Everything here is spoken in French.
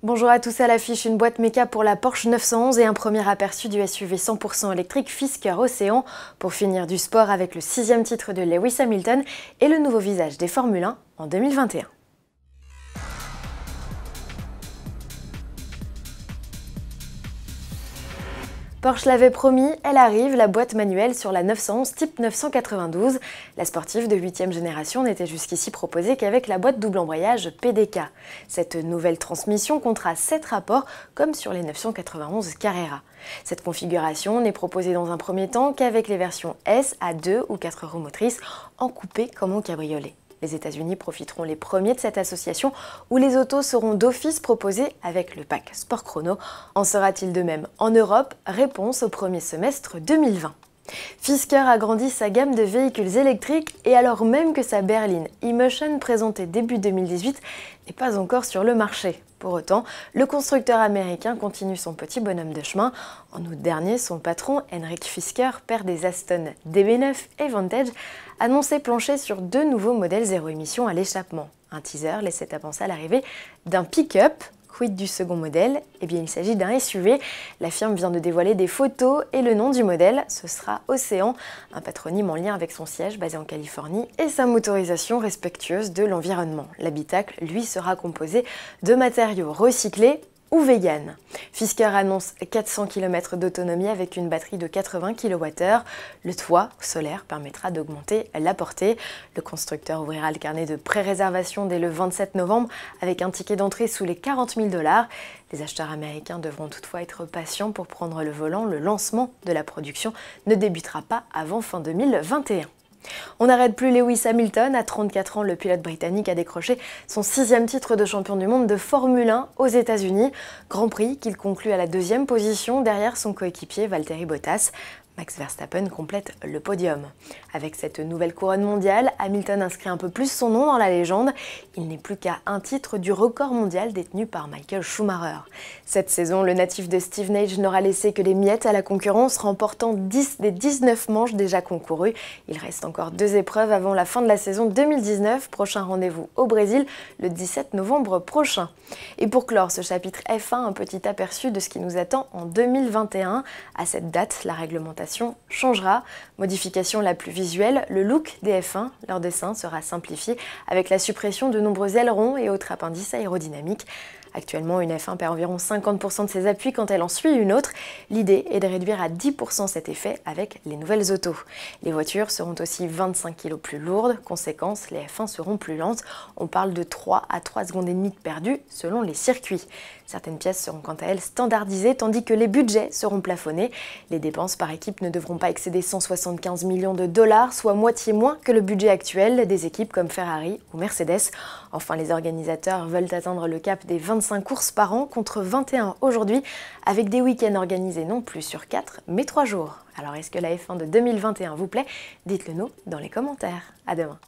Bonjour à tous, à l'affiche, une boîte méca pour la Porsche 911 et un premier aperçu du SUV 100% électrique Fisker Ocean. Pour finir du sport avec le 6e titre de Lewis Hamilton et le nouveau visage des Formule 1 en 2021. Porsche l'avait promis, elle arrive, la boîte manuelle sur la 911 type 992. La sportive de 8e génération n'était jusqu'ici proposée qu'avec la boîte double embrayage PDK. Cette nouvelle transmission comptera 7 rapports comme sur les 991 Carrera. Cette configuration n'est proposée dans un premier temps qu'avec les versions S à 2 ou 4 roues motrices en coupé comme en cabriolet. Les États-Unis profiteront les premiers de cette association où les autos seront d'office proposées avec le pack Sport Chrono. En sera-t-il de même en Europe? Réponse au premier semestre 2020. Fisker agrandit sa gamme de véhicules électriques et alors même que sa berline e-Motion présentée début 2018 n'est pas encore sur le marché. Pour autant, le constructeur américain continue son petit bonhomme de chemin. En août dernier, son patron, Henrik Fisker, père des Aston DB9 et Vantage, annonçait plancher sur 2 nouveaux modèles zéro émission à l'échappement. Un teaser laissait à penser à l'arrivée d'un pick-up. Quid du second modèle? Eh bien, il s'agit d'un SUV. La firme vient de dévoiler des photos et le nom du modèle, ce sera Ocean, un patronyme en lien avec son siège basé en Californie et sa motorisation respectueuse de l'environnement. L'habitacle, lui, sera composé de matériaux recyclés ou vegan. Fisker annonce 400 km d'autonomie avec une batterie de 80 kWh. Le toit solaire permettra d'augmenter la portée. Le constructeur ouvrira le carnet de pré-réservation dès le 27 novembre avec un ticket d'entrée sous les 40 000 $. Les acheteurs américains devront toutefois être patients pour prendre le volant. Le lancement de la production ne débutera pas avant fin 2021. On n'arrête plus Lewis Hamilton. À 34 ans, le pilote britannique a décroché son 6e titre de champion du monde de Formule 1 aux États-Unis. Grand Prix qu'il conclut à la 2e position derrière son coéquipier Valtteri Bottas. Max Verstappen complète le podium. Avec cette nouvelle couronne mondiale, Hamilton inscrit un peu plus son nom dans la légende. Il n'est plus qu'à un titre du record mondial détenu par Michael Schumacher. Cette saison, le natif de Stevenage n'aura laissé que les miettes à la concurrence, remportant 10 des 19 manches déjà concourues. Il reste encore 2 épreuves avant la fin de la saison 2019. Prochain rendez-vous au Brésil le 17 novembre prochain. Et pour clore ce chapitre F1, un petit aperçu de ce qui nous attend en 2021. À cette date, la réglementation changera. Modification la plus visuelle, le look des F1, leur dessin sera simplifié avec la suppression de nombreux ailerons et autres appendices aérodynamiques. Actuellement, une F1 perd environ 50% de ses appuis quand elle en suit une autre. L'idée est de réduire à 10% cet effet avec les nouvelles autos. Les voitures seront aussi 25 kg plus lourdes. Conséquence, les F1 seront plus lentes. On parle de 3 à 3 secondes et demie de perdu selon les circuits. Certaines pièces seront quant à elles standardisées tandis que les budgets seront plafonnés. Les dépenses par équipe ne devront pas excéder 175 millions de $, soit moitié moins que le budget actuel des équipes comme Ferrari ou Mercedes. Enfin, les organisateurs veulent atteindre le cap des 25 courses par an contre 21 aujourd'hui, avec des week-ends organisés non plus sur 4 mais 3 jours. Alors est-ce que la F1 de 2021 vous plaît? Dites-le nous dans les commentaires. À demain.